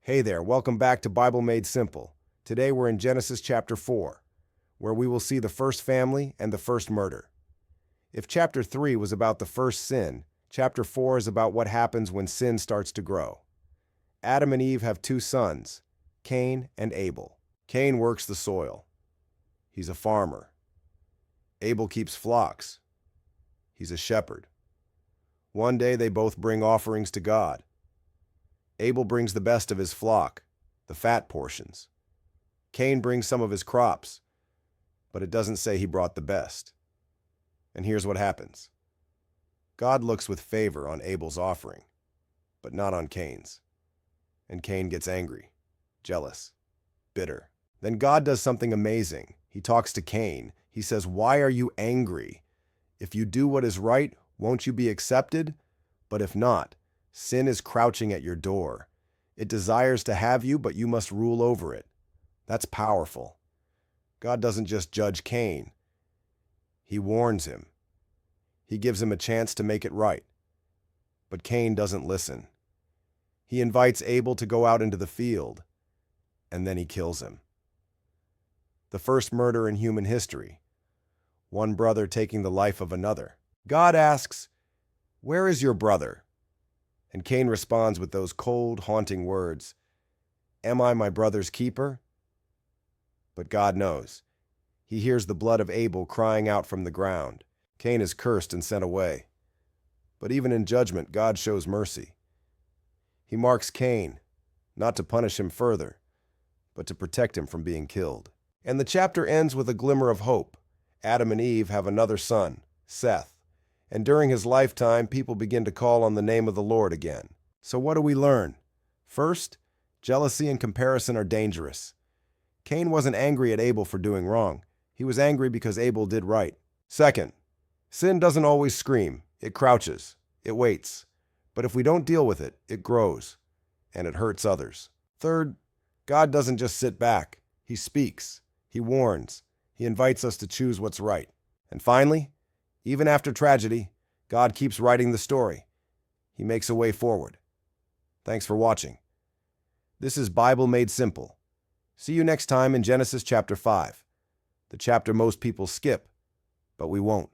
Hey there, welcome back to Bible Made Simple. Today we're in Genesis chapter 4, where we will see the first family and the first murder. If chapter 3 was about the first sin, chapter 4 is about what happens when sin starts to grow. Adam and Eve have two sons, Cain and Abel. Cain works the soil. He's a farmer. Abel keeps flocks. He's a shepherd. One day they both bring offerings to God. Abel brings the best of his flock, the fat portions. Cain brings some of his crops, but it doesn't say he brought the best. And here's what happens. God looks with favor on Abel's offering, but not on Cain's. And Cain gets angry, jealous, bitter. Then God does something amazing. He talks to Cain. He says, "Why are you angry? If you do what is right, won't you be accepted? But if not, sin is crouching at your door. It desires to have you, but you must rule over it." That's powerful. God doesn't just judge Cain. He warns him. He gives him a chance to make it right. But Cain doesn't listen. He invites Abel to go out into the field, and then he kills him. The first murder in human history. One brother taking the life of another. God asks, "Where is your brother?" And Cain responds with those cold, haunting words, "Am I my brother's keeper?" But God knows. He hears the blood of Abel crying out from the ground. Cain is cursed and sent away. But even in judgment, God shows mercy. He marks Cain, not to punish him further, but to protect him from being killed. And the chapter ends with a glimmer of hope. Adam and Eve have another son, Seth. And during his lifetime, people begin to call on the name of the Lord again. So what do we learn? First, jealousy and comparison are dangerous. Cain wasn't angry at Abel for doing wrong. He was angry because Abel did right. Second, sin doesn't always scream. It crouches. It waits. But if we don't deal with it, it grows, and it hurts others. Third, God doesn't just sit back. He speaks. He warns. He invites us to choose what's right. And finally, even after tragedy, God keeps writing the story. He makes a way forward. Thanks for watching. This is Bible Made Simple. See you next time in Genesis chapter 5, the chapter most people skip, but we won't.